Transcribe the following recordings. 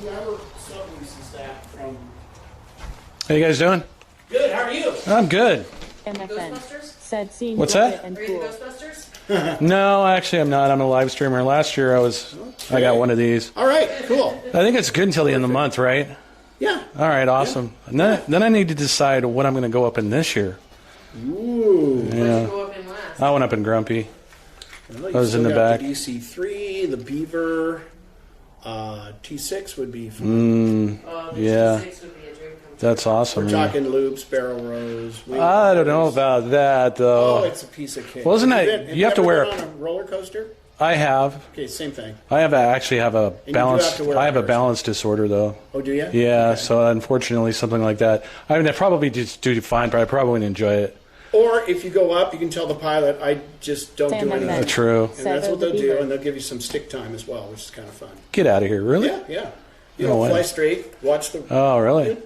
whoever subleases that from... How you guys doing? Good, how are you? I'm good. MFN Ghostbusters? said seeing What's that? and Are you the cool. Ghostbusters? No, actually I'm not. I'm a live streamer. Last year I got one of these. All right, cool. I think it's good until the end of the month, right? Yeah. All right, awesome. And then I need to decide what I'm going to go up in this year. Ooh. Where'd you go up in last? I went up in Grumpy. Well, I was still in the got back. The DC3, the Beaver, T6 would be fun. The Yeah. 6 would be a dream come true. That's awesome. We're yeah. talking loops, barrel rows. I don't know about that though. Oh, it's a piece of cake. Wasn't Have it- been- you have to ever wear been on a roller coaster? I have. Okay, same thing. I actually have a do balance. have to wear I have a pairs. balance disorder though. Oh, do you? Yeah, Okay. so unfortunately something like that. I mean, I probably just do fine, but I probably wouldn't enjoy it. Or if you go up, you can tell the pilot, I just don't Sam do and anything. Ben. True. And that's what they'll the do, Beaver. and they'll give you some stick time as well, which is kind of fun. Get out of here, really? Yeah, yeah. You No don't way. fly straight, watch the... Oh, really?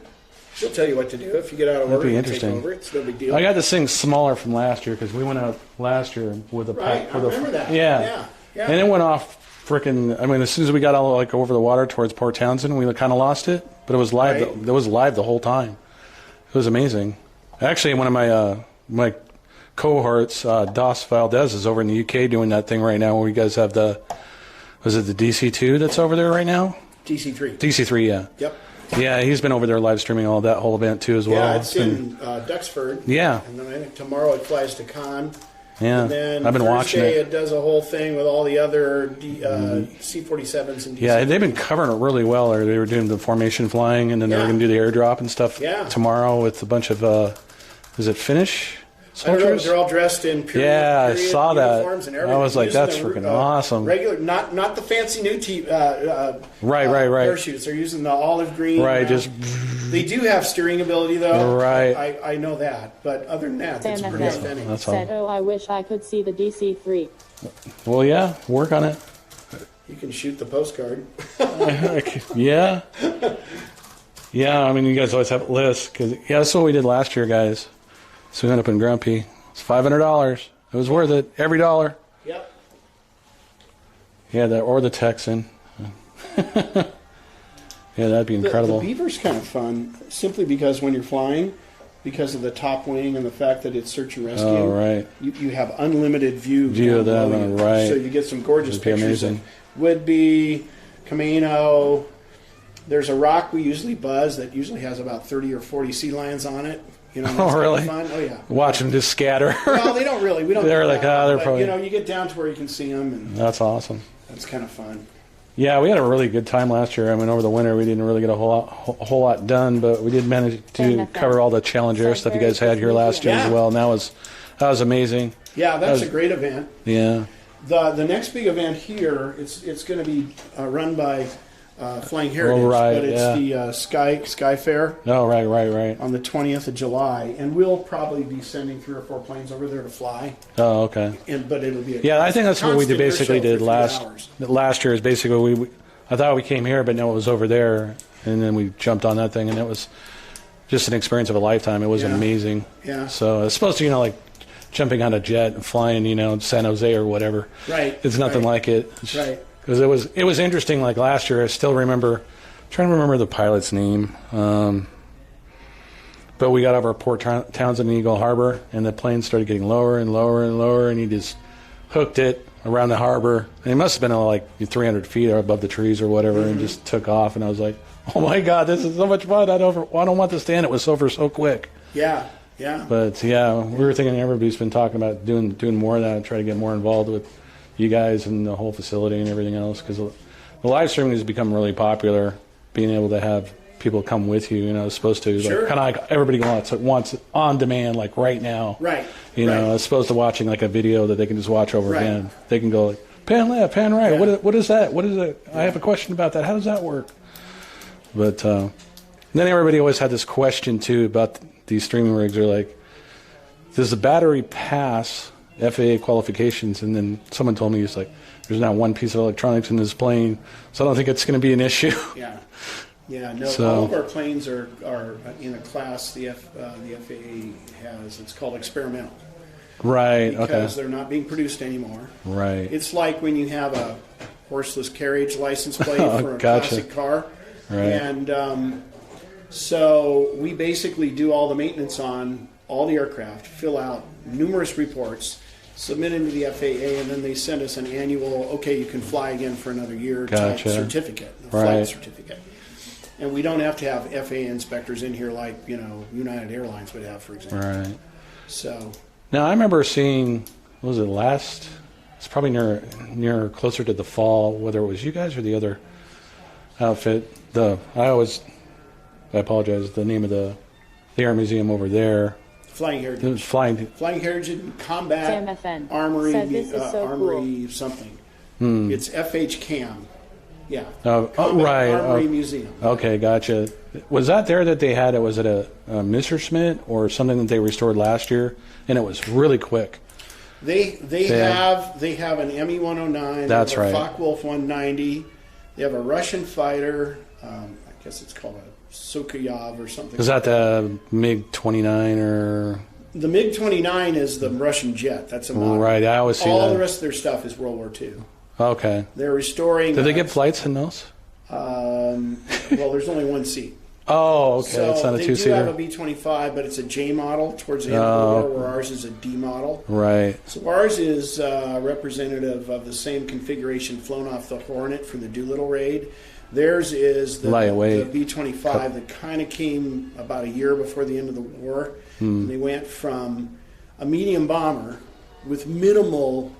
She'll tell you what to do. If you get out of That'd order, be you take interesting. over. It's no big deal. I got this thing smaller from last year because we went out last year with a Right, I remember that. Yeah. Yeah. And it went off frickin'. I mean, as soon as we got all like over the water towards Port Townsend, we kind of lost it, but it was live. Right. It was live the whole time. It was amazing. Actually, one of my cohorts, Dos Valdez, is over in the UK doing that thing right now. Where you guys have was it the DC2 that's over there right now? DC3. DC3, yeah. Yep. Yeah, he's been over there live streaming all that whole event too as well. Yeah, it's in Duxford. Yeah. And then I think tomorrow it flies to Cannes. Yeah, And then I've been watching Thursday it. does a whole thing with all the other C-47s and DC. Yeah, they've been covering it really well. Or they were doing the formation flying, and then they were Yeah. going to do the airdrop and stuff Yeah. tomorrow with a bunch of, is it Finnish I don't know, soldiers? they're all dressed in period, Yeah, I period saw that. uniforms and I everything. was like, Using that's the, freaking awesome. Regular, not the fancy new Right. parachutes. They're using the olive green. Right, just They do have steering ability though. Right. I know that, but other than that, it's Sam pretty and authentic. that's all. Said, oh, I wish I could see the DC-3. Well, yeah, work on it. You can shoot the postcard. Yeah, yeah. I mean, you guys always have a list because that's what we did last year, guys. So we went up in Grumpy. It's $500. It was worth it. Every dollar. Yep. Yeah, that or the Texan. Yeah, that'd be incredible. The Beaver's kind of fun, simply because when you're flying, because of the top wing and the fact that it's search and rescue. Oh, right. You have unlimited view Of down that, below you. right. So you get some gorgeous It'd be pictures. amazing. Of Woodby, Camino. There's a rock we usually buzz that usually has about 30 or 40 sea lions on it. You know, and that's Oh, really? kind of fun. Oh, yeah. Watch them just scatter. Well, they don't really. We don't. They're do like, that, they're but, probably- You know, you get down to where you can see them, and That's awesome. that's kind of fun. Yeah, we had a really good time last year. I mean, over the winter, we didn't really get a whole lot done, but we did manage to cover all the challenge air stuff you guys had here last year as Yeah. well. And that was amazing. Yeah, that's That was- a great event. Yeah. The next big event here, it's going to be run by Flying Heritage, right, but it's yeah. the Sky Fair Oh, right. on the 20th of July, and we'll probably be sending 3 or 4 planes over there to fly. Oh, okay. But it'll be Yeah, I think that's what we constant air basically show did for 3 hours. last year. Is basically I thought we came here, but no, it was over there, and then we jumped on that thing, and it was just an experience of a lifetime. It was Yeah. amazing. Yeah. So it's supposed to, like jumping on a jet and flying, San Jose or whatever. Right. It's nothing right. like it. Right. Because it was interesting. Like last year, I still remember. Trying to remember the pilot's name. But we got over Port Townsend and Eagle Harbor, and the plane started getting lower and lower and lower, and he just hooked it around the harbor. And it must have been like 300 feet above the trees or whatever, and just took off. And I was like, oh my God, this is so much fun. I don't want this to end. It was over so quick. Yeah. Yeah. But yeah, we were thinking everybody's been talking about doing more of that and try to get more involved with you guys and the whole facility and everything else, because the live streaming has become really popular. Being able to have people come with you, as opposed to Sure. kind of like everybody wants it on demand, like right now. Right. As opposed to watching like a video that they can just watch over Right. again. They can go like pan left, pan right. Yeah. What is that? What is it? I have a question about that. How does that work? But then everybody always had this question too about these streaming rigs. Are like, does the battery pass FAA qualifications? And then someone told me, it's like, there's not one piece of electronics in this plane, so I don't think it's going to be an issue. Yeah. Yeah, no, So- all of our planes are in a class the FAA has. It's called experimental. Right. Because Okay. they're not being produced anymore. Right. It's like when you have a horseless carriage license plate Oh, for a gotcha. classic car. Right. And so we basically do all the maintenance on all the aircraft, fill out numerous reports, submit into the FAA, and then they send us an annual, okay, you can fly again for another year type Gotcha. certificate, a Right. flight certificate. And we don't have to have FAA inspectors in here like, United Airlines would have, for example. Right. So, Now, I remember seeing, what was it, it's probably near closer to the fall, whether it was you guys or the other outfit. I apologize, the name of the Air Museum over there. Flying It was Heritage. Flying. Flying Heritage and Combat SamFN Armory, said this is so Armory something. It's FH Cam. Yeah. Oh, Combat right. Armory Museum. Okay, gotcha. Was that there that they had? Was it a Messerschmitt or something that they restored last year? And it was really quick. They have an ME-109. That's they have right. a Focke-Wulf 190. They have a Russian fighter. I guess it's called a Sokoyov or something. Is that the MiG-29 or? The MiG-29 is the Russian jet. That's a model. Right, I always see all that. the rest of their stuff is World War II. Okay. They're restoring. Did they get flights in those? Well, there's only one seat. Oh, okay. So It's not a they do have a two-seater. B-25, but it's a J model towards the end of the war, where ours is a D model. Right. So ours is representative of the same configuration flown off the Hornet from the Doolittle raid. Theirs is the Lightweight. B-25 that kind of came about a year before the end of the war. And they went from a medium bomber with minimal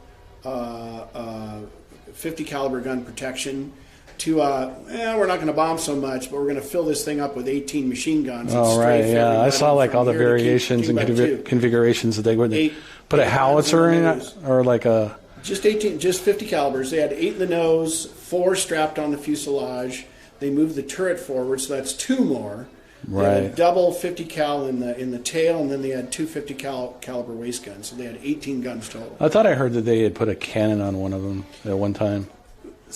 50 caliber gun protection to we're not going to bomb so much, but we're going to fill this thing up with 18 machine guns. and Oh, right. strafe Yeah, I everybody saw like from all the here to variations and Timbuktu. configurations that they would Eight put a guns howitzer in the in nose. it, or like a. Just 50 calibers. They had 8 in the nose, 4 strapped on the fuselage. They moved the turret forward, so that's 2 more. They had a Right. double 50 cal in the tail, and then they had 2 50 caliber waist guns. So they had 18 guns total. I thought I heard that they had put a cannon on one of them at one time.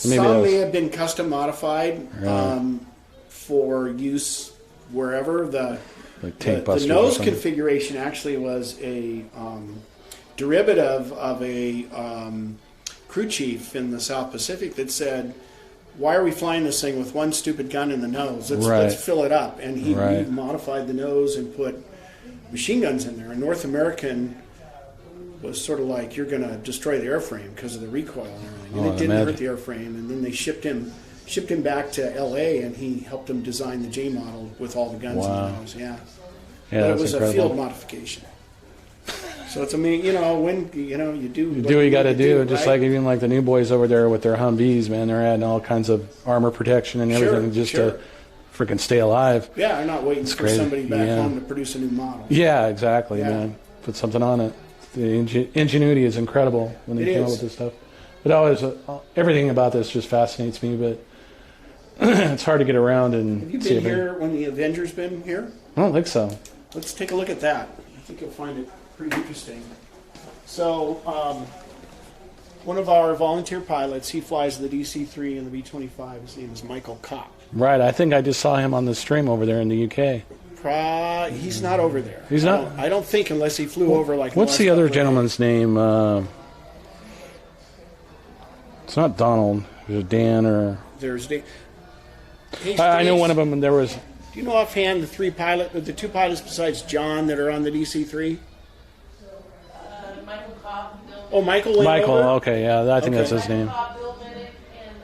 Maybe that Some was- may have been custom modified for use wherever. Like tank The busters or nose something. configuration actually was a derivative of a crew chief in the South Pacific that said, why are we flying this thing with one stupid gun in the nose? Let's Right. fill it up. And he Right. modified the nose and put machine guns in there. And North American was sort of like, you're going to destroy the airframe because of the recoil and everything. And Oh, it didn't imagine. hurt the airframe. And then they shipped him back to L.A. and he helped him design the J model with all the guns Wow. in the nose. Yeah. Yeah, But it that's was incredible. a field modification. So it's when you do You do what you got to need do, just right? like even like the new boys over there with their Humvees, man. They're adding all kinds of armor protection and Sure, everything just sure. to freaking stay alive. Yeah, I'm not waiting for crazy. somebody back Yeah. home to produce a new model. Yeah, exactly, Yeah. man. Put something on it. The ingenuity is incredible when they It come up is. with this stuff. But always, everything about this just fascinates me. But it's hard to get around and Have you see been everything. here when the Avengers been here? I don't think so. Let's take a look at that. I think you'll find it pretty interesting. So, one of our volunteer pilots, he flies the DC-3 and the B-25. His name is Michael Kopp. Right, I think I just saw him on the stream over there in the UK. He's not over there. He's not? I don't think unless he flew over like. What's the other gentleman's name? It's not Donald. There's Dan or There's the. Hey, I know Steve, one of them. There was Do you know offhand the 2 pilots besides John that are on the DC-3? Michael Cobb, Bill Oh, Michael. went Michael. over? Okay, yeah, I think that's Okay. his name. Cobb, Bill Bennett, and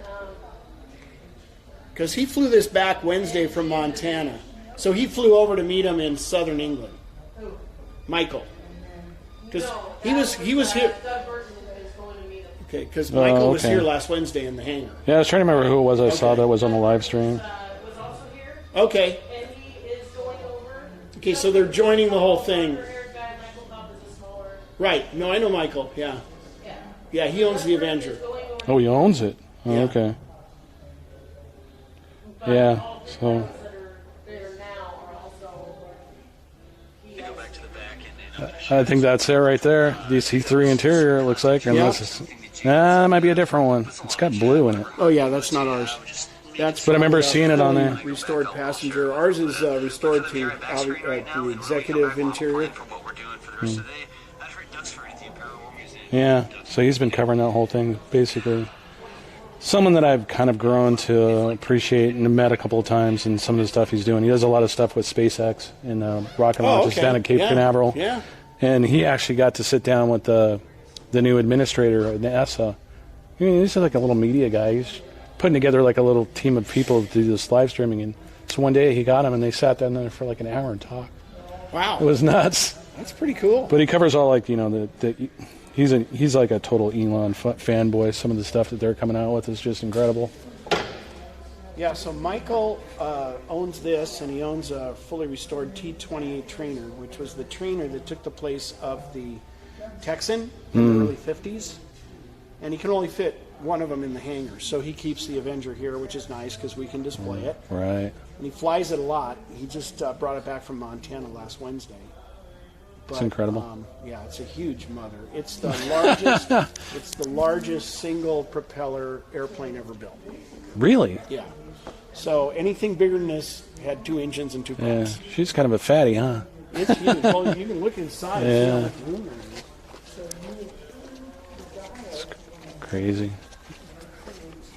Because he flew this back Wednesday from Montana. So he flew over to meet him in southern England. Michael. Because he was here. Doug Burton is going to meet him. Okay, because Michael was okay. here last Wednesday in the hangar. Yeah, I was trying to remember who it was I saw Okay. that was on the live stream. Was also here, Okay. and he is going over. Okay, so they're joining the whole thing. Short-haired guy, Michael Cobb is a smaller. Right. No, I know Michael. Yeah. Yeah. Yeah, he owns the Avenger. Going over. Oh, he owns it. Oh, Yeah. okay. But Yeah, all the so- pilots that are there now are also. He has- I think that's it right there. DC-3 interior, it looks like. Unless it's, that might be a different one. It's got blue in it. Oh, yeah, that's not ours. That's But I remember from the seeing it on fully there. Restored passenger. Ours is restored to the executive interior. Yeah, so he's been covering that whole thing, basically. someone that I've kind of grown to appreciate and met a couple of times, and some of the stuff he's doing. He does a lot of stuff with SpaceX and rocket launches down at Cape Canaveral. Yeah. And he actually got to sit down with the new administrator at NASA. I mean, he's like a little media guy. He's putting together like a little team of people to do this live streaming. And so one day he got him, and they sat down there for like an hour and talked. Wow. It was nuts. That's pretty cool. But he covers all like, he's like a total Elon fanboy. Some of the stuff that they're coming out with is just incredible. Yeah, so Michael owns this, and he owns a fully restored T-28 trainer, which was the trainer that took the place of the Texan in the early 50s. And he can only fit one of them in the hangar. So he keeps the Avenger here, which is nice because we can display it. Right. And he flies it a lot. He just brought it back from Montana last Wednesday. It's incredible. Yeah, it's a huge mother. It's the largest. It's the largest single propeller airplane ever built. Really? Yeah. So anything bigger than this had 2 engines and 2 Yeah. pumps. She's kind of a fatty, huh? It's huge. Well, you can look inside. Yeah. And see how much room there is. Crazy.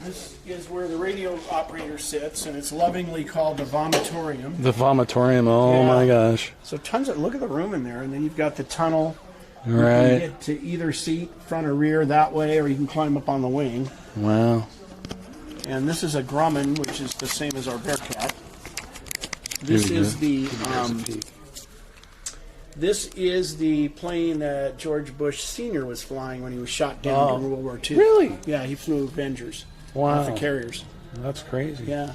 This is where the radio operator sits, and it's lovingly called the vomitorium. The vomitorium. Oh Yeah. my gosh. So look at the room in there, and then you've got the tunnel. You can Right. get to either seat, front or rear, that way, or you can climb up on the wing. Wow. And this is a Grumman, which is the same as our Bearcat. Here This we is go. the Here's a peek. this is the plane that George Bush Sr. was flying when he was shot down during World War II. Really? Yeah, he flew Avengers. Wow. Off the carriers. That's crazy. Yeah.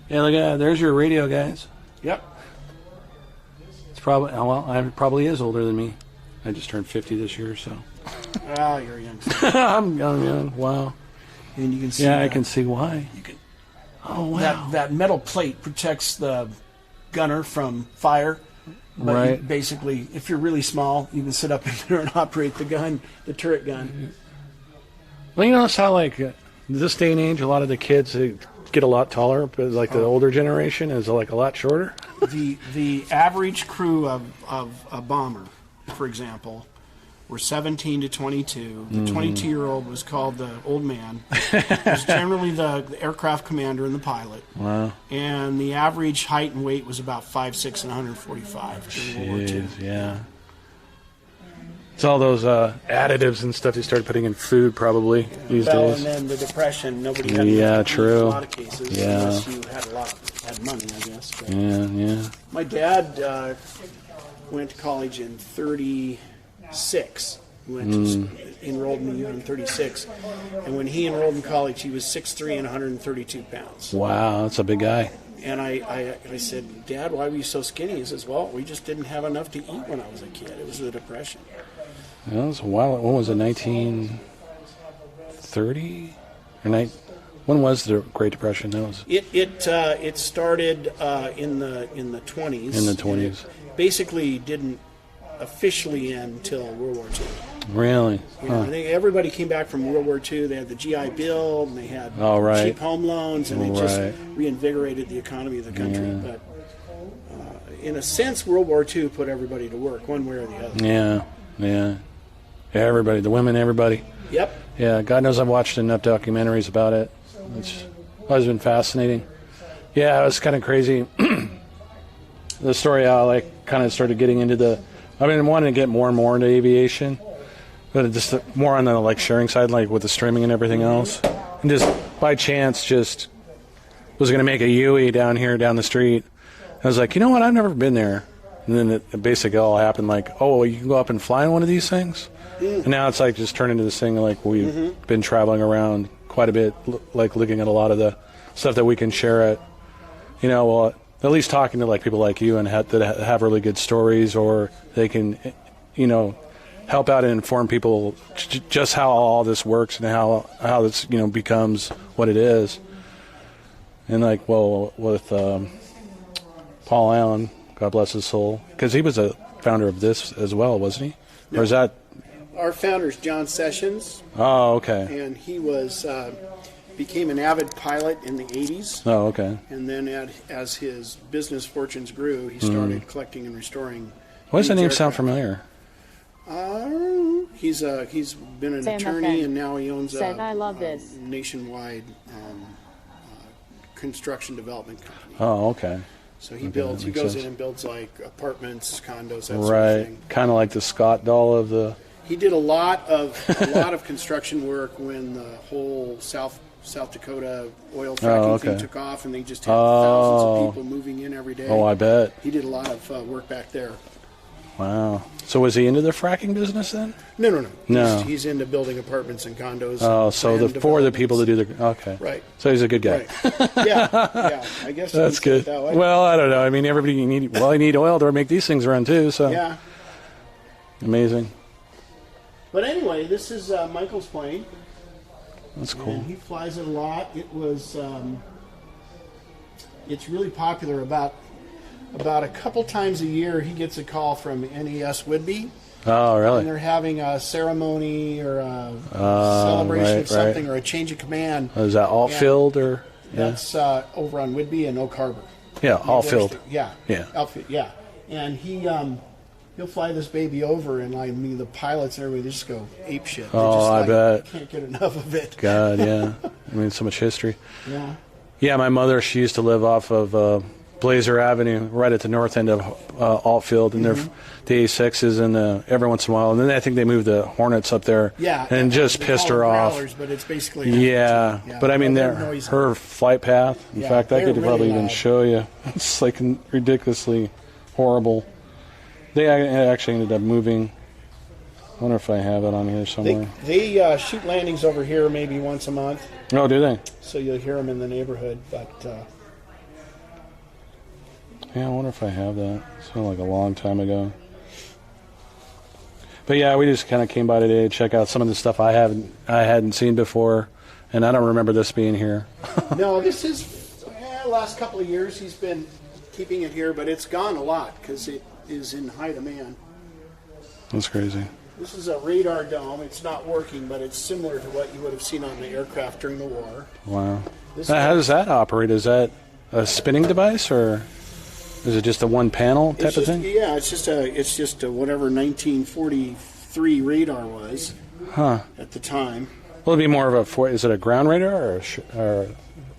Yeah, look at that. There's your radio, guys. Yep. It's probably, it probably is older than me. I just turned 50 this year, so. Ah, you're young. I'm young. Wow. And you can see. Yeah, I that. can see why. Oh, wow. That metal plate protects the gunner from fire. But Right. basically, if you're really small, you can sit up in there and operate the gun, the turret gun. Well, you notice how, like, this day and age, a lot of the kids they get a lot taller, but like the older generation is like a lot shorter. The average crew of a bomber, for example, were 17 to 22. The 22-year-old was called the old man. It was generally the aircraft commander and the pilot. Wow. And the average height and weight was about 5'6" and 145 during World War II. Jeez, yeah. It's all those additives and stuff you start putting in food probably these Well, days. and then the Depression, nobody had Yeah, enough to eat true. in a lot of cases, Yeah. unless you had money, I guess. But Yeah. my dad went to college in 36. Enrolled in the U in 36. And when he enrolled in college, he was 6'3" and 132 pounds. Wow, that's a big guy. And I said, Dad, why were you so skinny? He says, well, we just didn't have enough to eat when I was a kid. It was the Depression. That was a while. When was it? 1930 or when was the Great Depression? That was It started in the 20s. in the 20s. Basically didn't officially end until World War II. Really? You know, I think everybody came back from World War II. They had the GI Bill, and they had cheap home loans, and it just reinvigorated the economy of the country. Yeah. But in a sense, World War II put everybody to work, one way or the other. Yeah. Everybody, the women, everybody. Yep. Yeah, God knows I've watched enough documentaries about it. It's always been fascinating. Yeah, it was kind of crazy. The story how I kind of started getting into I've been wanting to get more and more into aviation, but just more on the like sharing side, like with the streaming and everything else. And just by chance, just was going to make a UE down the street. I was like, you know what? I've never been there. And then it basically all happened like, oh, well, you can go up and fly in one of these things? And now it's like just turned into this thing like we've been traveling around quite a bit, like looking at a lot of the stuff that we can share at, well, at least talking to like people like you and that have really good stories, or they can, help out and inform people just how all this works and how this, becomes what it is. And like, well, with Paul Allen, God bless his soul, because he was a founder of this as well, wasn't he? No. Or is that? Our founder's John Sessions. Oh, okay. And he was became an avid pilot in the 80s. Oh, okay. And then as his business fortunes grew, he started collecting and restoring. Why does that name aircraft. sound familiar? He's been an Sam attorney FN and now he owns said, a "I love this." nationwide construction development company. Oh, okay. So he Okay, builds. that He makes goes sense. in and builds like apartments, condos, that sort of Right. thing. Kind of like the Scott doll of the. He did a lot of construction work when the whole South Dakota oil fracking thing okay. took off, and they just had thousands of people moving in every day. Oh, I bet. He did a lot of work back there. Wow. So was he into the fracking business then? No. No. He's into building apartments and condos. Oh, and so land for the people to developments. do the. Okay. Right. So he's a good guy. Right. Yeah. I guess you That's can say good. it that way. Well, I don't know. I mean, everybody you need oil to make these things run too. So Yeah. amazing. But anyway, this is Michael's plane, That's cool. and he flies it a lot. It was. It's really popular. About a couple times a year, he gets a call from NES Whidbey, Oh, and really? they're having a ceremony or a celebration right, of something right. or a change of command. Is that all Yeah. filled or? Yeah. That's over on Whidbey and Oak Harbor. Yeah, all filled. Yeah. Yeah. Outfit. Yeah. And he'll fly this baby over, and I mean the pilots and everybody just go ape shit. They Oh, just, I bet. Can't get enough of it. God, yeah. I mean, so much history. Yeah. Yeah, my mother, she used to live off of Blazer Avenue, right at the north end of Altfield, and Mm-hmm. the A6s, and every once in a while. And then I think they moved the Hornets up there, Yeah. and just they pissed call her them off. growlers, but it's basically Yeah, but I mean, they're they're, noisy. her flight path. In Yeah, fact, I they're could probably really even loud. show you. It's like ridiculously horrible. They actually ended up moving. I wonder if I have it on here somewhere. They shoot landings over here maybe once a month, Oh, do they? so you'll hear them in the neighborhood. But Yeah, I wonder if I have that. It's been like a long time ago. But yeah, we just kind of came by today to check out some of the stuff I hadn't seen before, and I don't remember this being here. no, this is last couple of years he's been keeping it here, but it's gone a lot because it is in high demand. That's crazy. This is a radar dome. It's not working, but it's similar to what you would have seen on the aircraft during the war. Wow. This Now, how does that operate? Is that a spinning device, or is it just a one panel type It's of just, thing? yeah, it's just a whatever 1943 radar was at the time. Will it be more of is it a ground radar or or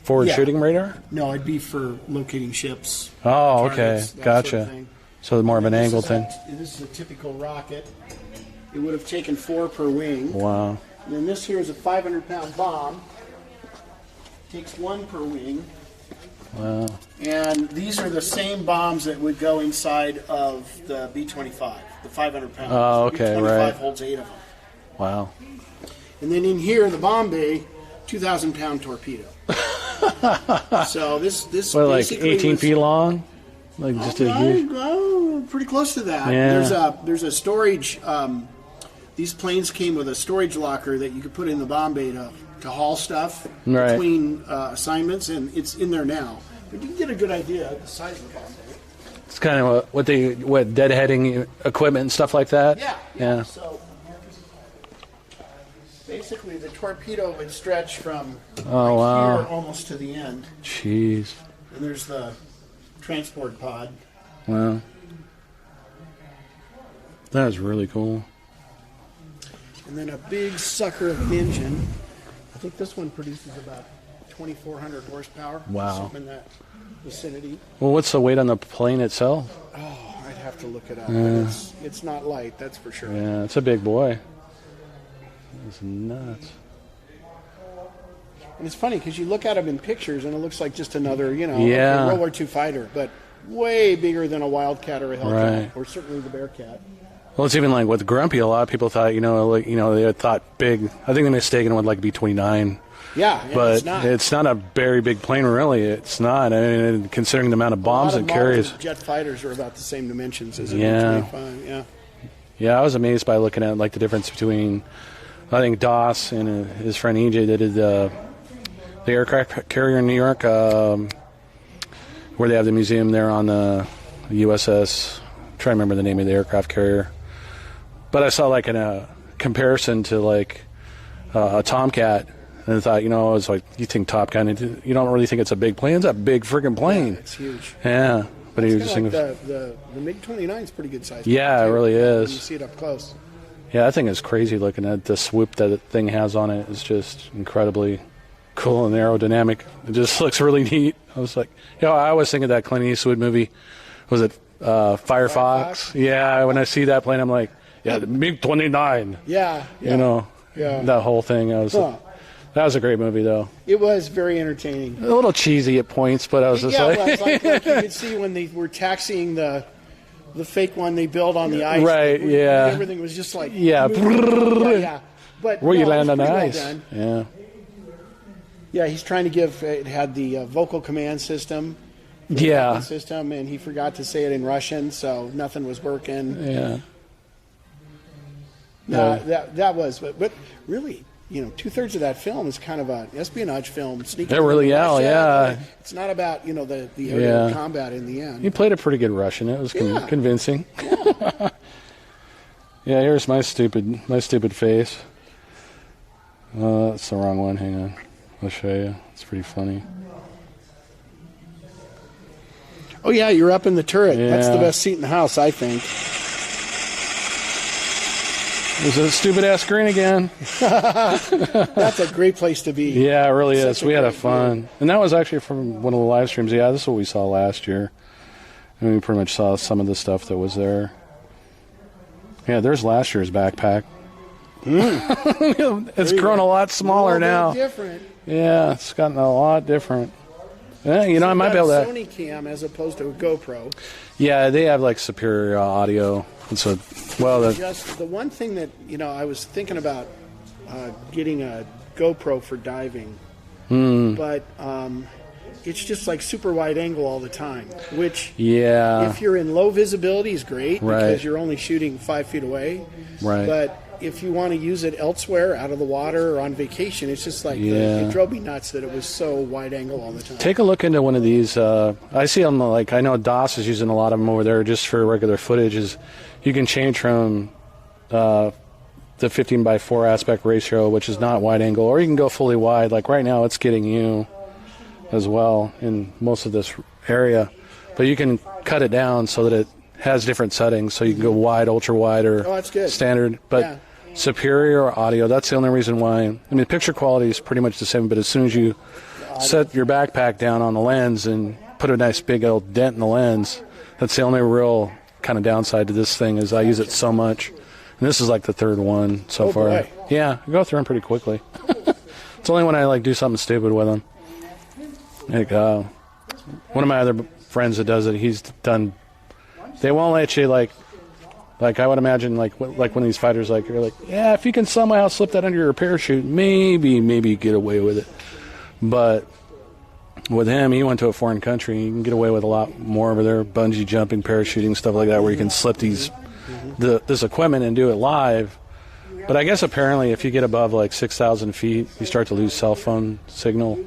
forward Yeah. shooting radar? No, it'd be for locating ships. Oh, okay, targets, that gotcha. sort of thing. So more of an This angle is thing. This is a typical rocket. It would have taken 4 per wing. Wow. And then this here is a 500-pound bomb. Takes 1 per wing. Wow. And these are the same bombs that would go inside of the B-25, the 500-pound. Oh, okay, B-25 right. holds 8 of them. Wow. And then in here, the bomb bay, 2,000-pound torpedo. So this What, like basically 18 was- feet long? Like just a huge. Pretty close to that. Yeah. There's a storage. These planes came with a storage locker that you could put in the bomb bay to haul stuff Right. between assignments, and it's in there now. But you can get a good idea of the size of the bomb bay. It's kind of what deadheading equipment and stuff like that. Yeah. So basically, the torpedo would stretch from Oh, wow. here almost to the end, Jeez. and there's the transport pod. Wow. That is really cool. And then a big sucker of an engine. I think this one produces about 2,400 horsepower. Wow. Something in that vicinity. Well, what's the weight on the plane itself? Oh, I'd have to look it up. But it's not light, that's for sure. Yeah, it's a big boy. It's nuts. And it's funny because you look at them in pictures and it looks like just another, Yeah. World War II fighter, but way bigger than a Wildcat or a Hellcat, Right. or certainly the Bearcat. Well, it's even like with Grumpy. A lot of people thought, they thought big. I think they mistaken would like B-29, Yeah, but it's not. a very big plane. Really, it's not. I mean, considering the amount of bombs a it lot of carries. modern jet fighters are about the same dimensions as a Yeah. B-25. Yeah. Yeah, I was amazed by looking at like the difference between, I think Doss and his friend EJ that did the aircraft carrier in New York, where they have the museum there on the USS. I'm trying to remember the name of the aircraft carrier, but I saw like a comparison to like a Tomcat, and I thought, I was like, you think Top Gun, you don't really think it's a big plane? It's a big freaking plane. Yeah, it's huge. Yeah, but he was It's just kind thinking. of like the MiG-29 is pretty good size. Yeah, too, it really when is. you see it up close. Yeah, that thing is crazy looking at the swoop that the thing has on it is just incredibly cool and aerodynamic. It just looks really neat. I was like, I always think of that Clint Eastwood movie. Was it Firefox? Yeah, when I see that plane, I'm like, yeah, the MiG-29. Yeah. You know, that whole thing. That was a great movie, though. It was very entertaining. A little cheesy at points, but I was just like... Well, it's like you could see when they were taxiing the fake one they built on the ice. Right, yeah. Everything was just like... Yeah. Yeah. But where you land on the well ice. done. Yeah. Yeah, he's trying to give... It had the vocal command system. Yeah. System, and he forgot to say it in Russian, so nothing was working. Yeah. No, that was... But really... 2/3 of that film is kind of an espionage film. Sneaking It really, yeah. It's not about the aerial combat in the end. He played a pretty good Russian. It was convincing. Yeah, here's my stupid face. That's the wrong one. Hang on, I'll show you. It's pretty funny. Oh yeah, you're up in the turret. Yeah. That's the best seat in the house, I think. There's a stupid ass screen again. That's a great place to be. Yeah, it really is. We had a fun. And that was actually from one of the live streams. Yeah, this is what we saw last year. And we pretty much saw some of the stuff that was there. Yeah, there's last year's backpack. It's grown a lot smaller now. Different. Yeah, it's gotten a lot different. Yeah, I might be able to... Sony cam as opposed to a GoPro. Yeah, they have like superior audio. And so, just the one thing that I was thinking about getting a GoPro for diving, but it's just like super wide angle all the time. Which, if you're in low visibility, is great because you're only shooting 5 feet away. Right. But if you want to use it elsewhere, out of the water or on vacation, it's just like it drove me nuts that it was so wide angle all the time. Take a look into one of these. I see them I know DOS is using a lot of them over there just for regular footage. You can change from the 15:4 aspect ratio, which is not wide angle, or you can go fully wide. Like right now, it's getting you as well in most of this area, but you can cut it down so that it has different settings. So you can go wide, ultra wide, or that's good. Standard. But superior audio. That's the only reason why. I mean, picture quality is pretty much the same, but as soon as you set your backpack down on the lens and put a nice big old dent in the lens, that's the only real kind of downside to this thing is I use it so much. And this is like the third one so far. Boy. Yeah, I go through them pretty quickly. It's only when I do something stupid with them. One of my other friends that does it, he's done. They won't let you like I would imagine like one of these fighters you're like, yeah, if you can somehow slip that under your parachute, maybe get away with it. But with him, he went to a foreign country. You can get away with a lot more over there, bungee jumping, parachuting, stuff like that, where you can slip this equipment and do it live. But I guess apparently if you get above 6,000 feet, you start to lose cell phone signal.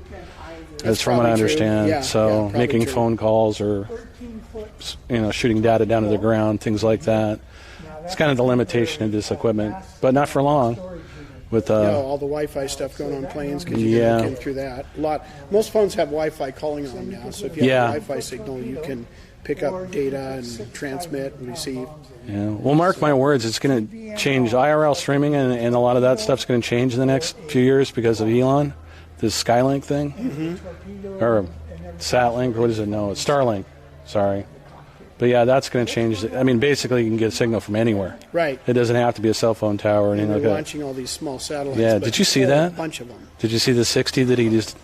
That's from what I understand. Yeah, making phone calls or shooting data down to the ground, things like that. It's kind of the limitation of this equipment, but not for long. With all the Wi-Fi stuff going on planes because you can look in through that. Most phones have Wi-Fi calling on them now, so if you have a Wi-Fi signal, you can pick up data and transmit and receive. Yeah. Well, mark my words, it's going to change. IRL streaming and a lot of that stuff's going to change in the next few years because of Elon, this Skylink thing, or Satlink, or what is it? No, it's Starlink. Sorry. But yeah, that's going to change. I mean, basically, you can get a signal from anywhere. Right. It doesn't have to be a cell phone tower or anything like that. They're launching all these small satellites. Yeah. Did you see that? A bunch of them. Did you see the 60 that he just?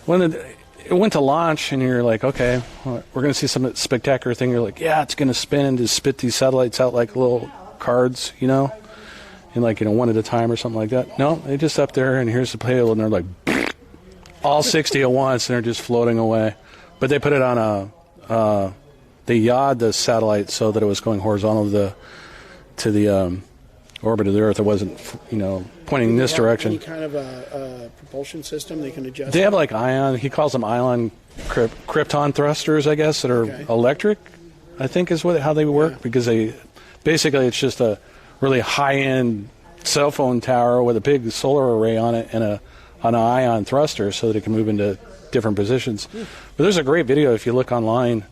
When it went to launch, and you're like, okay, we're going to see some spectacular thing. You're like, yeah, it's going to spin and just spit these satellites out like little cards, and one at a time or something like that. No, they just up there, and here's the payload, and they're like, all 60 at once, and they're just floating away. But they put it on they yawed the satellite so that it was going horizontal to the orbit of the Earth. It wasn't, pointing in this direction. Any kind of a propulsion system they can adjust? They have ion. He calls them ion krypton thrusters, I guess, that are electric. I think is how they work because basically it's just a really high-end cell phone tower with a big solar array on it and an ion thruster so that it can move into different positions. But there's a great video if you look online.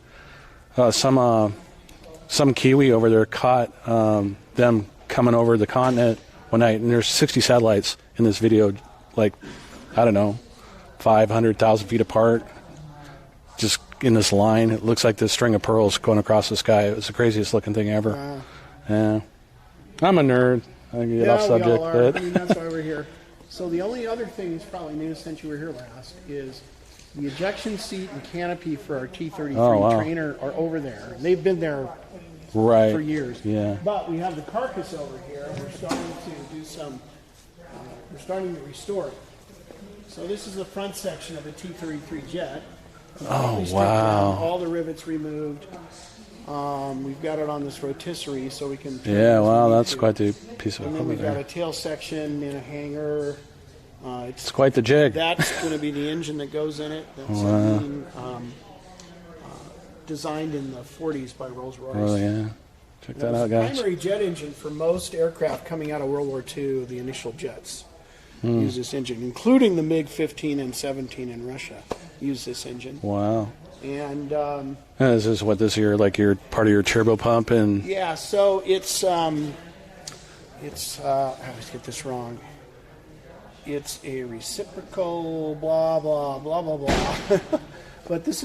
Some Kiwi over there caught them coming over the continent one night, and there's 60 satellites in this video, like, I don't know, 500,000 feet apart, just in this line. It looks like this string of pearls going across the sky. It was the craziest looking thing ever. Wow. Yeah. I'm a nerd. I can get off subject, we all are. but I mean, that's why we're here. So the only other thing that's probably new since you were here last is the ejection seat and canopy for our T-33 Oh, wow. trainer are over there. They've been there right. for years. Yeah. But we have the carcass over here, and we're starting to do some, we're starting to restore it. So this is the front section of the T-33 jet. Oh, Stripped wow. down, all the rivets removed. We've got it on this rotisserie so we can... Yeah, wow, that's quite the piece of And then equipment we've got there. a tail section in a hangar. It's quite the jig. That's going to be the engine that goes in it. That's Wow. being, designed in the 40s by Rolls-Royce. Oh, yeah. Check that out, The guys. primary jet engine for most aircraft coming out of World War II, the initial jets, use this engine, including the MiG-15 and 17 in Russia, use this engine. Wow. And This is what this year, like your part of your turbo pump and yeah, so it's I always get this wrong. It's a reciprocal blah blah blah blah blah. But this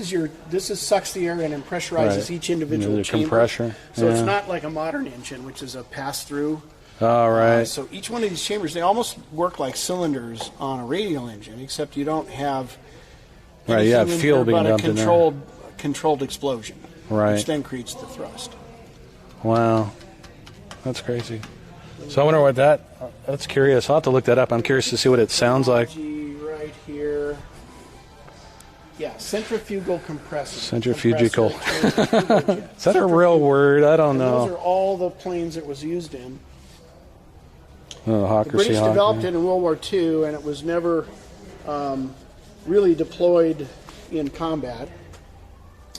sucks the air in and pressurizes Right. each individual the chamber. compressor. So it's Yeah. not like a modern engine, which is a pass-through. all right. So each one of these chambers, they almost work like cylinders on a radial engine, except you don't have Right, you have anything in fuel there being but a dumped in there. controlled explosion, Right. which then creates the thrust. Wow. That's crazy. So I wonder what that's curious. I'll have to look that up. I'm curious to see what it sounds like. Right here. Yeah, centrifugal compressor. Centrifugal. Centrifugal jet. Is that a real word? I don't And those know. are all the planes it was used in. Oh, The Hawker British Seahawk, developed yeah. it in World War II, and it was never really deployed in combat.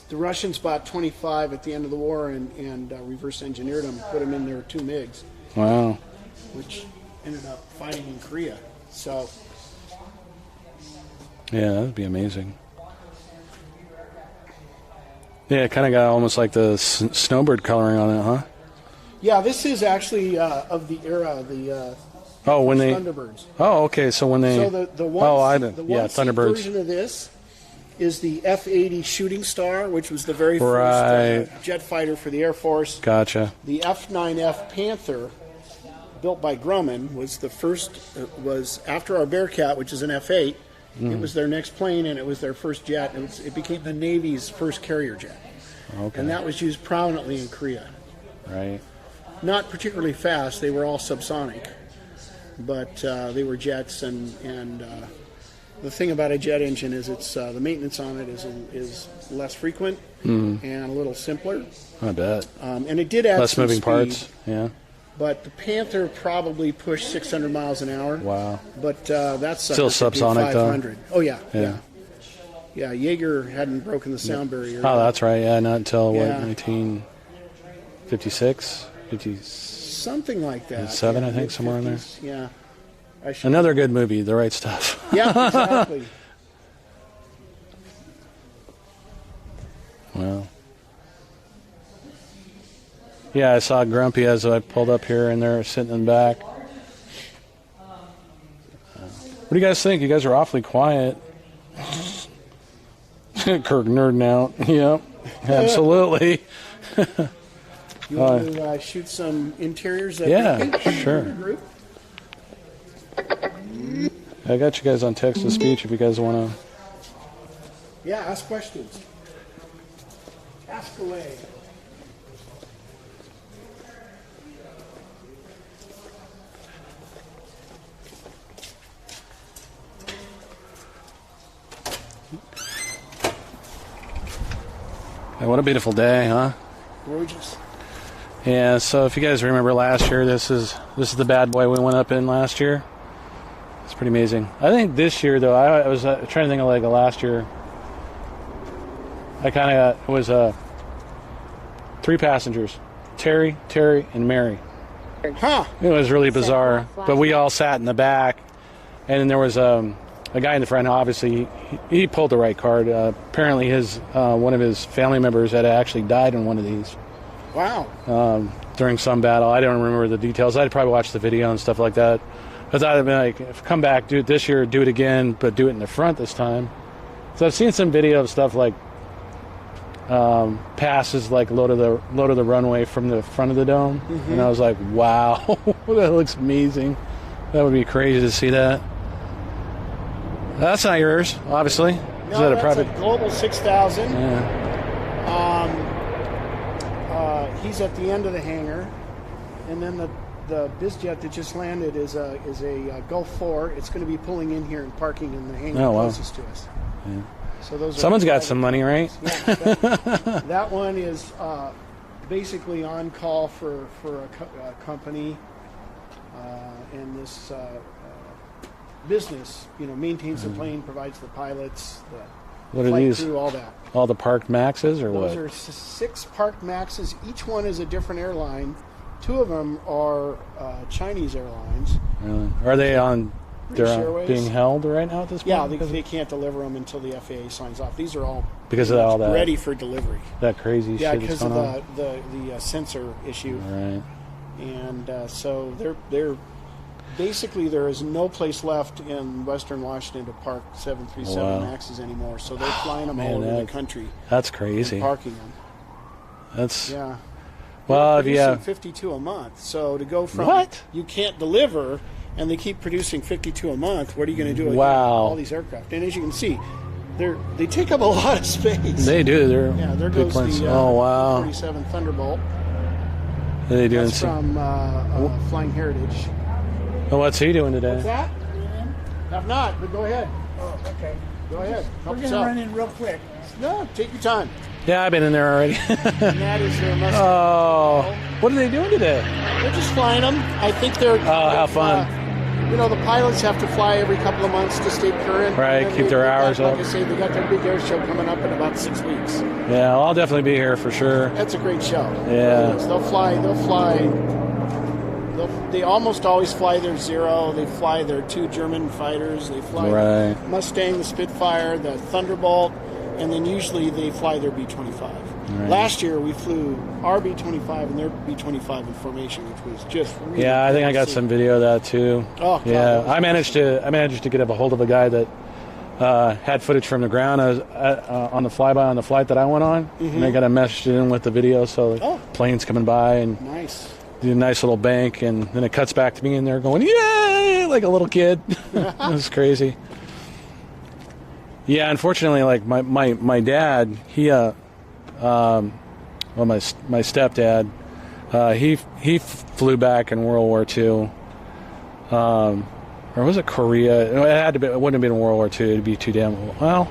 The Russians bought 25 at the end of the war and reverse engineered them, put them in their 2 MiGs, Wow. which ended up fighting in Korea. So, Yeah, that'd be amazing. Yeah, it kind of got almost like the snowbird coloring on it, huh? yeah, this is actually of the era, the Oh, when they. Thunderbirds. Oh, okay. So when they. So the one, oh, I the didn't. Yeah, one-seat Thunderbirds. version of this is the F-80 Shooting Star, which was the very Right. first jet fighter for the Air Force. Gotcha. The F-9F Panther, built by Grumman, was the first. Was after our Bearcat, which is an F-8. It was their next plane, and it was their first jet. It became the Navy's first carrier jet, Okay. and that was used prominently in Korea. Right. Not particularly fast; they were all subsonic, but they were jets. And the thing about a jet engine is it's the maintenance on it is less frequent and a little simpler. I bet. And it did add Less some moving speed, parts. Yeah. but the Panther probably pushed 600 miles an hour. Wow. But that's Still subsonic, though. 500. Oh yeah, Yeah. yeah. Jaeger hadn't broken the sound barrier. Oh, that's right. Yeah, not until what, Yeah. 1956, 50. something like that. 7, I think, somewhere in there. mid-50s, Yeah. I should, Another good movie, The Right Stuff. yeah, exactly. Well. Yeah, I saw Grumpy as I pulled up here, and they're sitting in the back. What do you guys think? You guys are awfully quiet. Kirk nerding out. Yep, absolutely. You want to shoot some interiors? Of Yeah, the sure. Group? I got you guys on text to speech if you guys want to. Yeah, ask questions. Ask away. What a beautiful day, huh? Gorgeous. Yeah. So if you guys remember last year, this is the bad boy we went up in last year. It's pretty amazing. I think this year, though, I was trying to think of like last year. I kind of it was 3 passengers, Terry, and Mary. Huh. It was really bizarre, but we all sat in the back, and then there was a guy in the front. Obviously, he pulled the right card. Apparently, his one of his family members had actually died in one of these. Wow. during some battle. I don't remember the details. I'd probably watch the video and stuff like that. Because I'd have been like, if come back, do it this year, do it again, but do it in the front this time. So I've seen some video of stuff like passes like low to the runway from the front of the dome, and I was like, wow, that looks amazing. That would be crazy to see that. That's not yours, obviously. No, Is that a that's private? a Global 6000. Yeah. He's at the end of the hangar, and then the bizjet that just landed is a Gulf 4. It's going to be pulling in here and parking in the hangar closest to us. Yeah. So those Someone's are got some money, right? Yeah, that one is basically on call for a company, and this business, maintains the plane, provides the pilots, the What are flight these? crew, all that. All the parked Maxes or Those what? are 6 parked Maxes. Each one is a different airline. 2 of them are Chinese airlines. Really? Are they on? British They're Airways. being held right now at this point. Yeah, they can't deliver them until the FAA signs off. These are all Because of all that. ready for delivery. That crazy Yeah, shit that's because going of on. the sensor issue, Right. and so they're basically there is no place left in Western Washington to park 737 Wow. Maxes anymore. So they're flying them Man, all over the that- country, That's crazy. parking them. That's Yeah. well, They're if you producing have 52 a month. So to go from What? you can't deliver, and they keep producing 52 a month. What are you going to do with Wow. all these aircraft? And as you can see, they take up a lot of space. they do. They're Yeah, there big goes planes. the Oh wow. 47 Thunderbolt. They doing That's some. from Flying Heritage. Oh, what's he doing today? That? Have not, but go ahead. Oh, okay. Go ahead. Help We're us gonna out. run in real quick. No, take your time. Yeah, I've been in there already. And that is their Mustang. Oh, what are they doing today? They're just flying them. I think they're. Oh, how fun. The pilots have to fly every couple of months to stay current. Right, And then keep their they got, hours up. Like I say, they got their big air show coming up in about 6 weeks. Yeah, I'll definitely be here for sure. That's a great show. Yeah. They'll fly. They almost always fly their Zero. They fly their 2 German fighters. They fly Right. the Mustang, the Spitfire, the Thunderbolt, and then usually they fly their B-25. Right. Last year we flew our B-25 and their B-25 in formation, which was just really Yeah, I think I cool got to some see. video of that too. Oh, God, yeah, that was I managed to get a hold of a guy that had footage from the ground. I was on the flyby on the flight that I went on, and I got a message in with the video. So Oh. planes coming by and Nice. do a nice little bank, and then it cuts back to me, and they're going yay like a little kid. It was crazy. Yeah, unfortunately, like my dad, he my stepdad, he flew back in World War II, or was it Korea? It had to be. It wouldn't have been World War II. It'd be too damn well.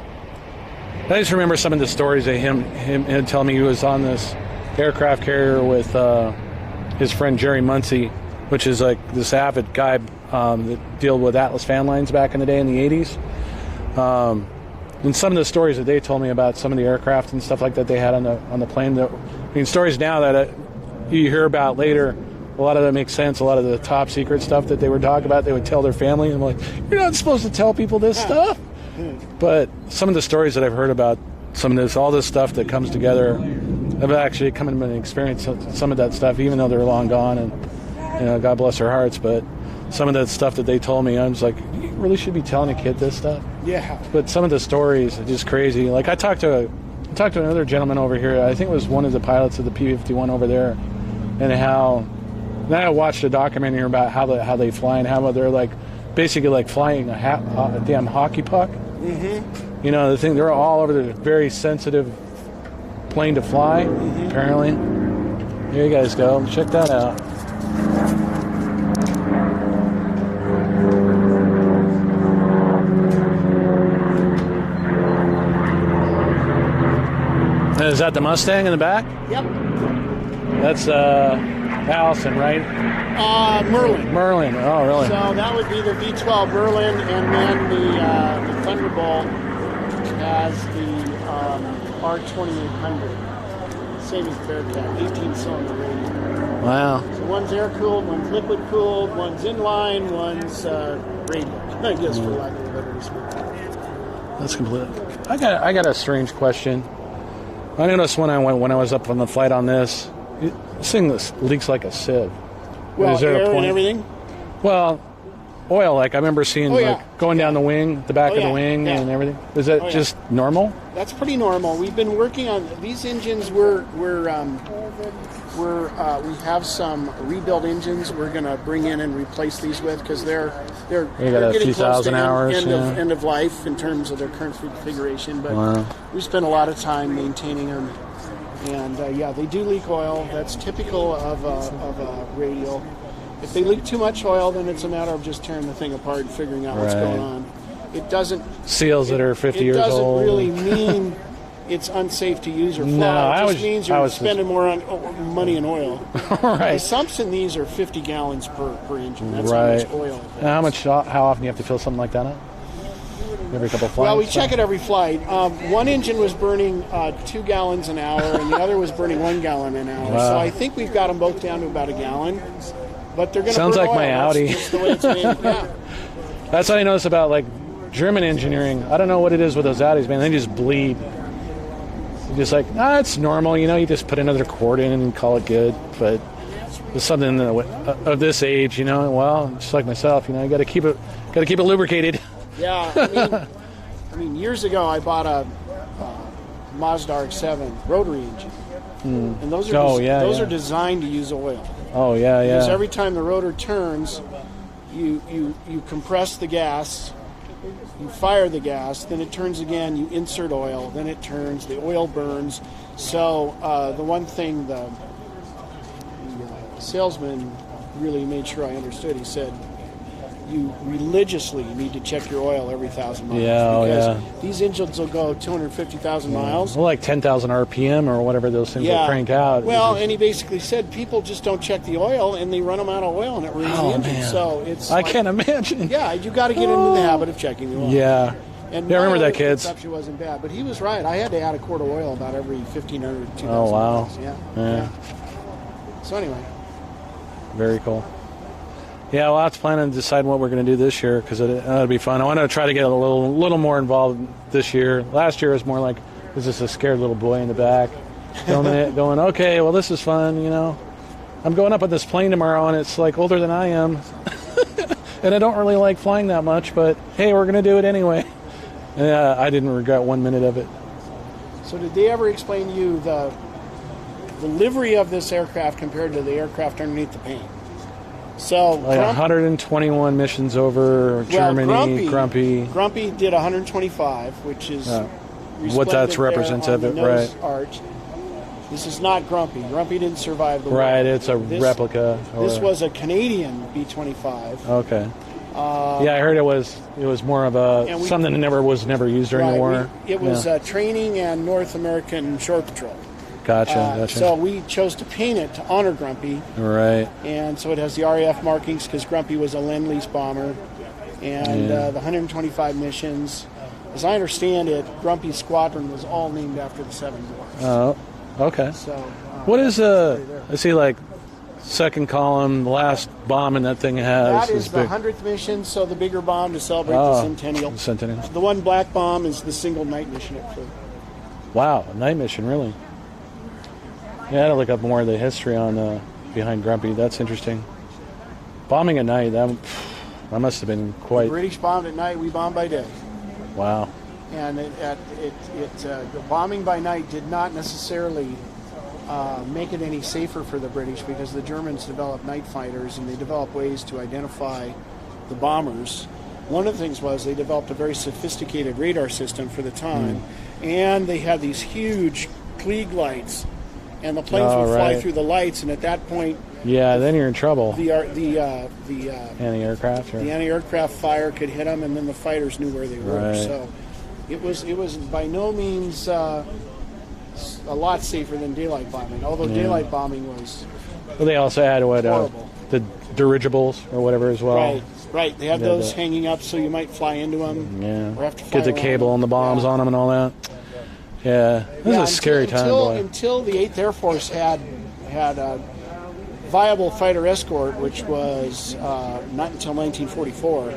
I just remember some of the stories that him tell me. He was on this aircraft carrier with his friend Jerry Muncie, which is like this avid guy that dealt with Atlas fan lines back in the day in the 80s. And some of the stories that they told me about some of the aircraft and stuff like that they had on the plane. Stories now that you hear about later, a lot of that makes sense. A lot of the top secret stuff that they were talking about, they would tell their family. And I'm like, you're not supposed to tell people this stuff. But some of the stories that I've heard about all this stuff that comes together, I've actually come and experienced some of that stuff, even though they're long gone, and God bless their hearts. But some of that stuff that they told me, I was like, you really should be telling a kid this stuff. Yeah. But some of the stories are just crazy. Like I talked to another gentleman over here. I think it was one of the pilots of the P-51 over there, and how. Then I watched a documentary about how they fly and how they're like basically like flying a damn hockey puck. Mm-hmm. The thing, they're all over the very sensitive plane to fly. Apparently, here you guys go. Check that out. Is that the Mustang in the back? Yep. That's Allison, right? Merlin. Merlin. Oh, really? So that would be the V12 Merlin, and then the Thunderbolt has the R2800, same as Bearcat, 18-cylinder radiator. Wow. So one's air-cooled, one's liquid-cooled, one's inline, one's radiator, I guess, for lack of a better description. That's complete. I got a strange question. I noticed when I was up on the flight on this, This thing leaks like a sieve. Well, Is there a air point? and everything. Well, oil, like I remember seeing Oh, yeah. like going down the wing, the back Oh, of the yeah. wing Yeah. and everything. Is that Oh, yeah. just normal? That's pretty normal. We've been working on these engines. We have some rebuild engines we're going to bring in and replace these with because they're got a getting few close thousand to hours, end of life in terms of their current configuration. But Wow. we spend a lot of time maintaining them, and yeah, they do leak oil. That's typical of a radial. If they leak too much oil, then it's a matter of just tearing the thing apart and figuring out what's Right. going on. It doesn't. Seals that are 50 years It doesn't old. really mean it's unsafe to use or fly. No, it I just was- means I you're was just- spending more on money and oil. The Right. sumps in these are 50 gallons per engine. That's Right. how much oil. And how often do you have to fill something like that up? Every couple flights? Well, we check it every flight. One engine was burning 2 gallons an hour, and the other was burning 1 gallon an hour. Wow. So I think we've got them both down to about a gallon. But they're going to Sounds burn like my oil. That's Audi. just the way it's made. Yeah. That's what I notice about like German engineering. I don't know what it is with those Audis, man. They just bleed. You're just like, it's normal. You know, you just put another quart in and call it good. But it's something of this age, you know. Well, just like myself, you know, you got to keep it lubricated. Yeah, I mean, years ago I bought a Mazda RX-7 rotary engine, and those are yeah. are designed to use oil. Oh yeah, Because yeah. every time the rotor turns, you compress the gas, you fire the gas, then it turns again. You insert oil, then it turns. The oil burns. So the one thing the salesman really made sure I understood, he said, you religiously need to check your oil every 1,000 miles. Yeah, because these engines will go 250,000 miles. Well, like 10,000 RPM or whatever those things will crank out. Well, and he basically said people just don't check the oil and they run them out of oil and it ruins the engine. Man. So it's I can't imagine. Yeah, you got to get into the habit of checking the oil. Yeah. And Yeah, I remember my that, kids. consumption wasn't bad, but he was right. I had to add a quart of oil about every 1,500 to 2,000 Oh, wow. miles. Yeah. So anyway, Very cool. Yeah, well, I was planning on deciding what we're going to do this year because it'll be fun. I want to try to get a little more involved this year. Last year was more like, was just a scared little boy in the back, filming it, going, okay, well, this is fun, you know. I'm going up on this plane tomorrow, and it's like older than I am. And I don't really like flying that much, but hey, we're going to do it anyway. And I didn't regret 1 minute of it. so did they ever explain to you the livery of this aircraft compared to the aircraft underneath the paint? So Like 121 missions over Germany, Grumpy. Grumpy did 125, which is What that's resplendent there representative, on the nose right. arch. This is not Grumpy. Grumpy didn't survive the war. Right, it's a replica. This was a Canadian B-25. Okay. Yeah, I heard it was more of something that was never used during the war. It was training and North American Shore Patrol. Gotcha. So we chose to paint it to honor Grumpy, Right. and so it has the RAF markings because Grumpy was a Lend-Lease bomber, and the 125 missions. As I understand it, Grumpy's squadron was all named after the 7 wars. Oh, okay. So What is I see like second column, the last bomb in that thing has that is the big. 100th mission, so the bigger bomb to celebrate Oh, the centennial. Centennial. The one black bomb is the single night mission it flew. Wow, a night mission, really. Yeah, I had to look up more of the history on behind Grumpy. That's interesting. Bombing at night, that must have been quite. British bombed at night, we bombed by day. Wow. And the bombing by night did not necessarily make it any safer for the British because the Germans developed night fighters and they developed ways to identify the bombers. One of the things was they developed a very sophisticated radar system for the time, and they had these huge Klieg lights, and the planes would fly right. through the lights, and at that point, Yeah, then you're in trouble. the Anti-aircraft. Or... anti-aircraft fire could hit them, and then the fighters knew where they were. Right. So it was by no means a lot safer than daylight bombing. Although daylight bombing was Well, they also had horrible. the dirigibles or whatever as well. Right. They had Yeah, those hanging up so you might fly into them. Yeah. Or have to fly Get the around cable them. and the bombs Yeah. on them and all that. Yeah, this is a scary time, boy. Until the 8th Air Force had a viable fighter escort, which was not until 1944,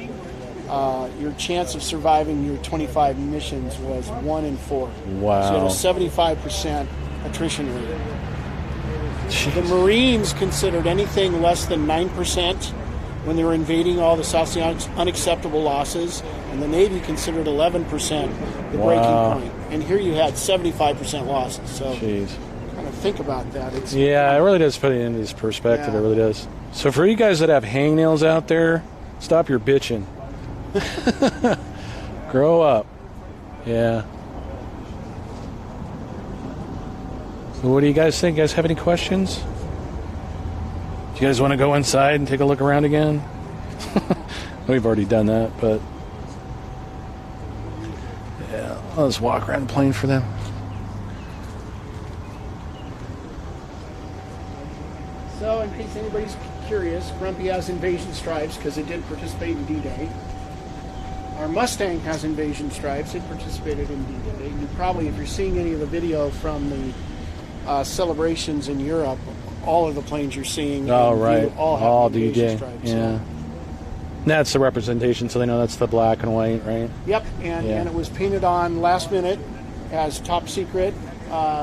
your chance of surviving your 25 missions was 1 in 4. Wow. So you had a 75% attrition rate. The Marines considered anything less than 9% when they were invading all the South Sea unacceptable losses, and the Navy considered 11% the breaking point. And here you had 75% losses. So Jeez. kind of think about that. Yeah, it really does put it into this perspective. Yeah. It really does. So for you guys that have hangnails out there, stop your bitching. Grow up. Yeah. So what do you guys think? You guys have any questions? Do you guys want to go inside and take a look around again? We've already done that, but yeah, I'll just walk around the plane for them. So, in case anybody's curious, Grumpy has invasion stripes because it did participate in D-Day. Our Mustang has invasion stripes. It participated in D-Day. You probably, if you're seeing any of the video from the celebrations in Europe, all of the planes you're seeing Oh, right. all have All invasion D-Day. stripes. Yeah. That's the representation, so they know that's the black and white, right? Yep, and it was painted on last minute as top secret.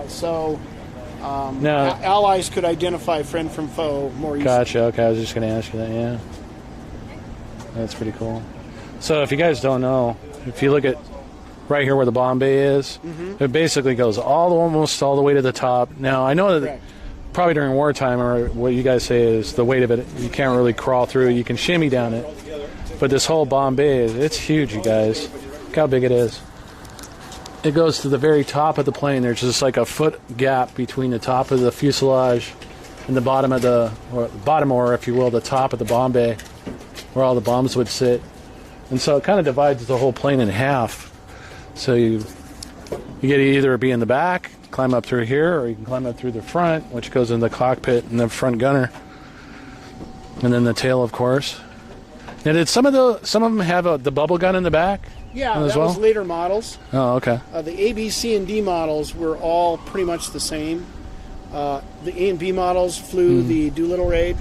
So No. allies could identify friend from foe more easily. Gotcha. Okay, I was just going to ask you that. Yeah. That's pretty cool. So if you guys don't know, if you look at right here where the bomb bay is, it basically goes almost all the way to the top. Now, I know that Correct. probably during wartime, or what you guys say is the weight of it, you can't really crawl through. You can shimmy down it. But this whole bomb bay, it's huge, you guys. Look how big it is. It goes to the very top of the plane. There's just like a foot gap between the top of the fuselage and the bottom of or if you will, the top of the bomb bay, where all the bombs would sit. And so it kind of divides the whole plane in half. So you get to either be in the back, climb up through here, or you can climb up through the front, which goes in the cockpit and the front gunner, and then the tail, of course. Now, did some of them have the bubble gun in the back? Yeah, as that well? was later models. Oh, okay. The A, B, C, and D models were all pretty much the same. The A and B models flew the Doolittle Raid,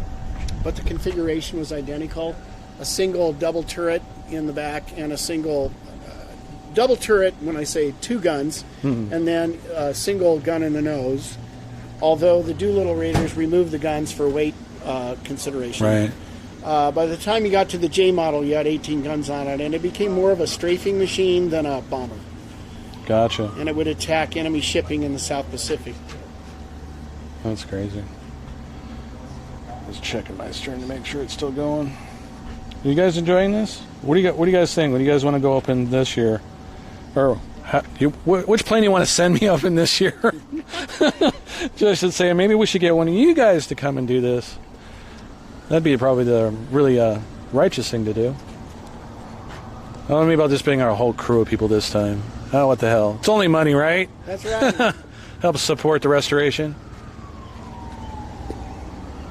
but the configuration was identical. A single double turret in the back and a single double turret, when I say two guns, and then a single gun in the nose. Although the Doolittle Raiders removed the guns for weight consideration. Right. By the time you got to the J model, you had 18 guns on it, and it became more of a strafing machine than a bomber. Gotcha. And it would attack enemy shipping in the South Pacific. That's crazy. Just checking my stern to make sure it's still going. Are you guys enjoying this? What do you guys think? What do you guys want to go up in this year? Or which plane do you want to send me up in this year? Just should say maybe we should get one of you guys to come and do this. That'd be probably the really righteous thing to do. I don't know maybe about just being our whole crew of people this time. Oh, what the hell? It's only money, right? That's right. Helps support the restoration.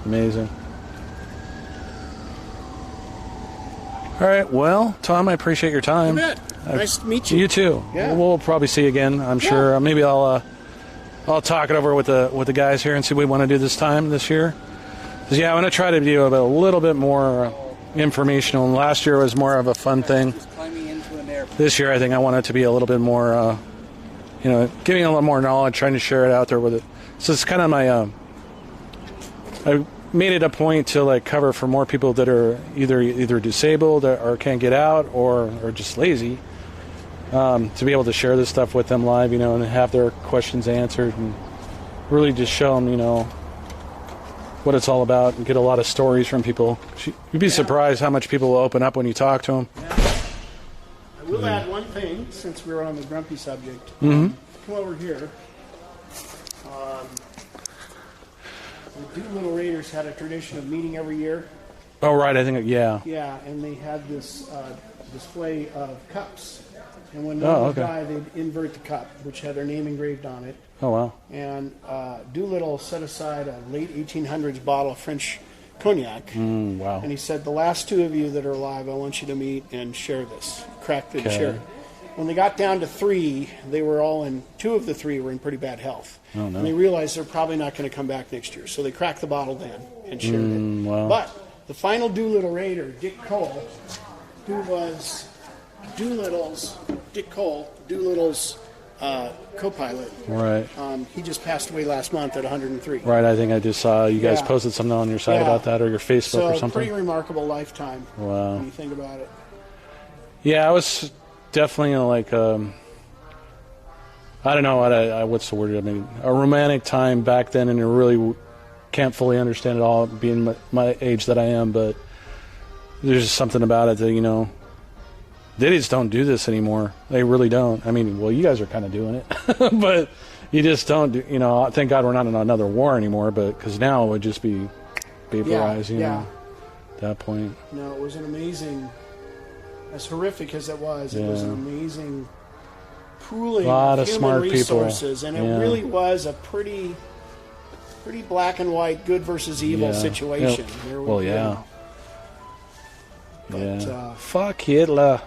Amazing. All right, well, Tom, I appreciate your time. You bet. Nice to meet you. You too. Yeah. We'll probably see you again, I'm sure. Maybe I'll talk it over with the guys here and see what we want to do this year. 'Cause, yeah, I want to try to do a little bit more informational. Last year was more of a fun thing. This year, I think I want it to be a little bit more, giving a little more knowledge, trying to share it out there with it. So it's kind of my, I made it a point to cover for more people that are either disabled or can't get out or just lazy, to be able to share this stuff with them live, and have their questions answered and really just show them, what it's all about and get a lot of stories from people. You'd be surprised how much people will open up when you talk to them. I will add one thing, since we're on the grumpy subject. Come over here. The Doolittle Raiders had a tradition of meeting every year. Oh, right. I think, yeah. Yeah, and they had this display of cups. And when Oh, one would okay. die, they'd invert the cup, which had their name engraved on it. Oh, wow. And Doolittle set aside a late 1800s bottle of French cognac. Wow. And he said, the last two of you that are alive, I want you to meet and share this. Crack the Okay. share it. When they got down to three, two of the three were in pretty bad health. Oh, no. And they realized they're probably not going to come back next year. So they cracked the bottle then and shared it. Wow. But the final Doolittle Raider, Dick Cole, who was Doolittle's co-pilot. Right. He just passed away last month at 103. Right. I think I just saw you guys Yeah. posted something on your site Yeah. about that, or your Facebook So or something. pretty remarkable lifetime. Wow. When you think about it. Yeah, I was definitely like, I don't know what's the word. I mean, a romantic time back then, and I really can't fully understand it all, being my age that I am. But there's just something about it that they just don't do this anymore. They really don't. I mean, well, you guys are kind of doing it, but you just don't. Thank God we're not in another war anymore. But because now it would just be vaporized. Yeah. At that point. No, it was an amazing. As horrific as it was an amazing pooling Lot of of human smart people. resources, and it Yeah. really was a pretty black and white, good versus evil Yeah. situation. Yep. There we Well, go. yeah. But, Yeah. Fuck Hitler.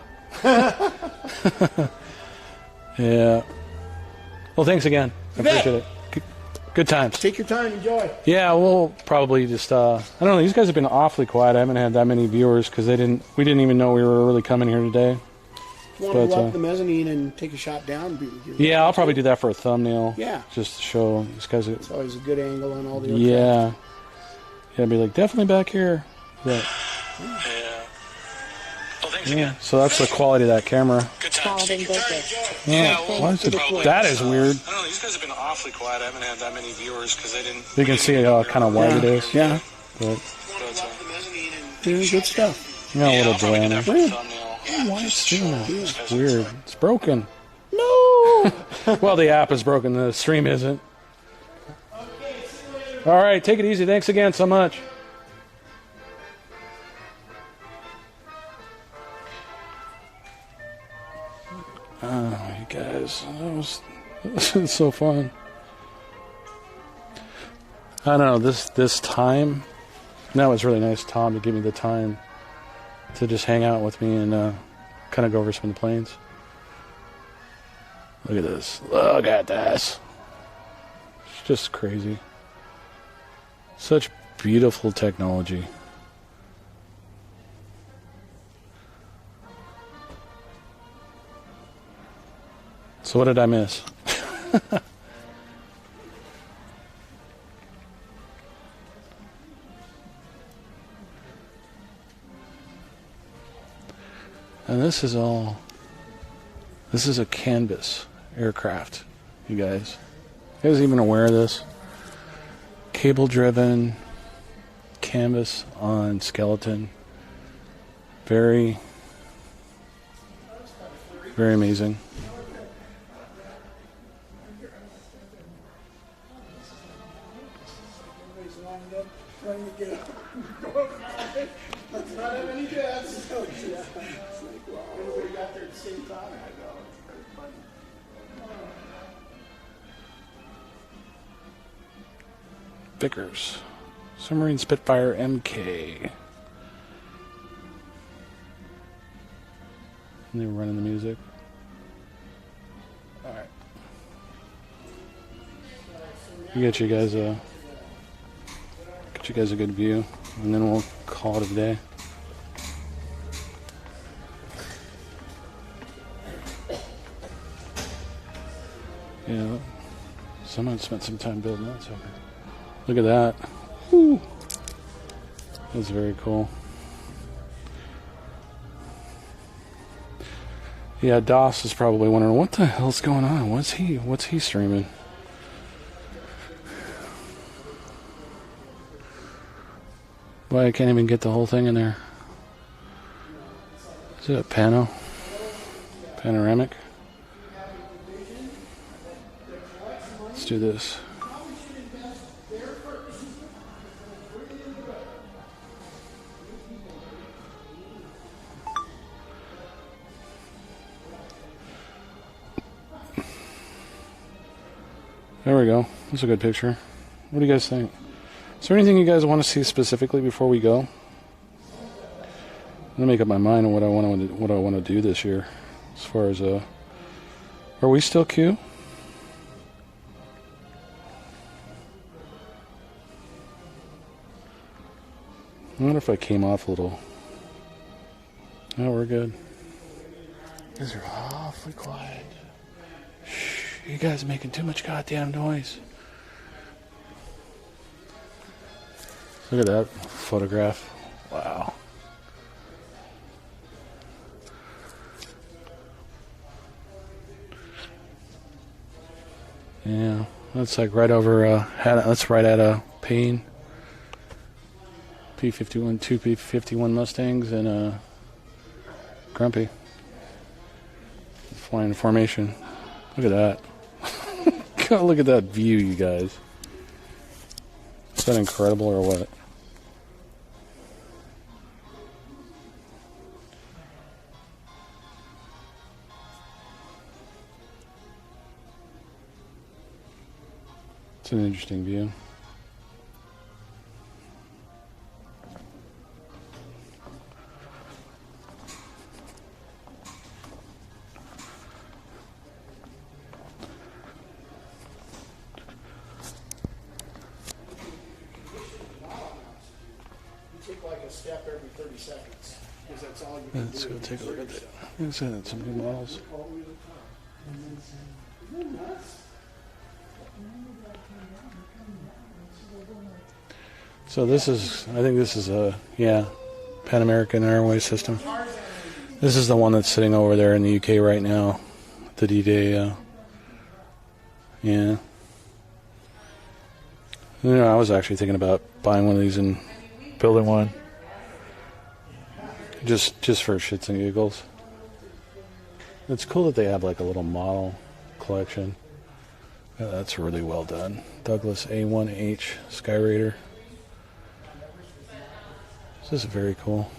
Yeah. Well, thanks again. I bet. appreciate it. Good times. Take your time, enjoy. Yeah, we'll probably just. I don't know. These guys have been awfully quiet. I haven't had that many viewers because we didn't even know we were really coming here today. Want to But, walk the mezzanine and take a shot down? Yeah, I'll probably do that for a thumbnail. Yeah. Just to show these guys. It's always a good angle on all the aircraft. Yeah. Yeah, be like, definitely back here. Yeah. Yeah, so that's the quality of that camera. Paladin Booker. Yeah, why is it, that is weird. I don't know, these guys have been awfully quiet. I haven't had that many viewers because they didn't. You can see how kind of wide it is. Yeah. But, Doing good stuff. yeah, a little Probably do drama. that for a thumbnail. Why is it doing that? It's weird. It's broken. No! Well, the app is broken. The stream isn't. All right, take it easy. Thanks again so much. Oh, you guys, this is so fun. I don't know, this time, that was really nice, Tom, to give me the time to just hang out with me and kind of go over some of the planes. Look at this. Look at this. It's just crazy. Such beautiful technology. So what did I miss? And this is a canvas aircraft, you guys. You guys even aware of this? Cable driven canvas on skeleton. Very, very amazing. Let's not have any deaths. Everybody got there at the same time. Vickers. Submarine Spitfire MK. And they were running the music. Alright. Get you guys a good view, and then we'll call it a day. Yeah, someone spent some time building that sucker. Look at that. Woo. That's very cool. Yeah, Doss is probably wondering what the hell's going on. What's he streaming? Why I can't even get the whole thing in there. Is it a panoramic? Let's do this. There we go. That's a good picture. What do you guys think? Is there anything you guys want to see specifically before we go? I'm gonna make up my mind on what I want to do this year. As far as are we still Q? I wonder if I came off a little. No, we're good. You guys are awfully quiet. Shh. You guys are making too much goddamn noise. Look at that photograph. Wow. Yeah, that's like right over, that's right at a Payne. P-51, two P-51 Mustangs and a Grumpy. Flying in formation. Look at that. God, look at that view, you guys. Is that incredible or what? It's an interesting view. Take like a step every 30 seconds because that's all you can Let's do. go take a look at that. Let's look at some new models. So this is, I think this is a, yeah, Pan American Airways system. This is the one that's sitting over there in the UK right now. The D-Day, yeah. You know, I was actually thinking about buying one of these and building one. Just for shits and giggles. It's cool that they have like a little model collection. Yeah, that's really well done. Douglas A1H Skyraider. This is very cool.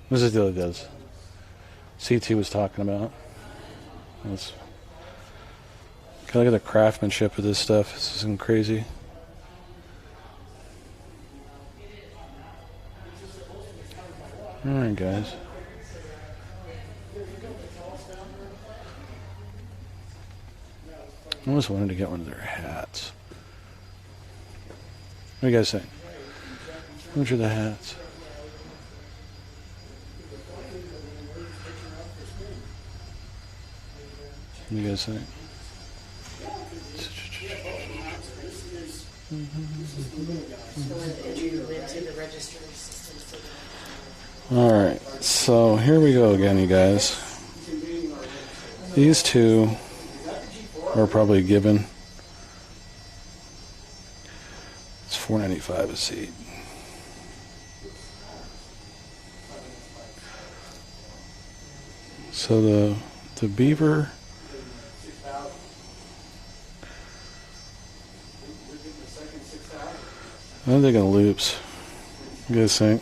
This is the other does. CT was talking about. Let's look at the craftsmanship of this stuff. This isn't crazy. Alright, guys. I always wanted to get one of their hats. What do you guys think? Which are the hats? What do you guys think? Alright, so here we go again, you guys. These two are probably given. It's $4.95 a seat. So the Beaver, I'm thinking loops. What do you guys think?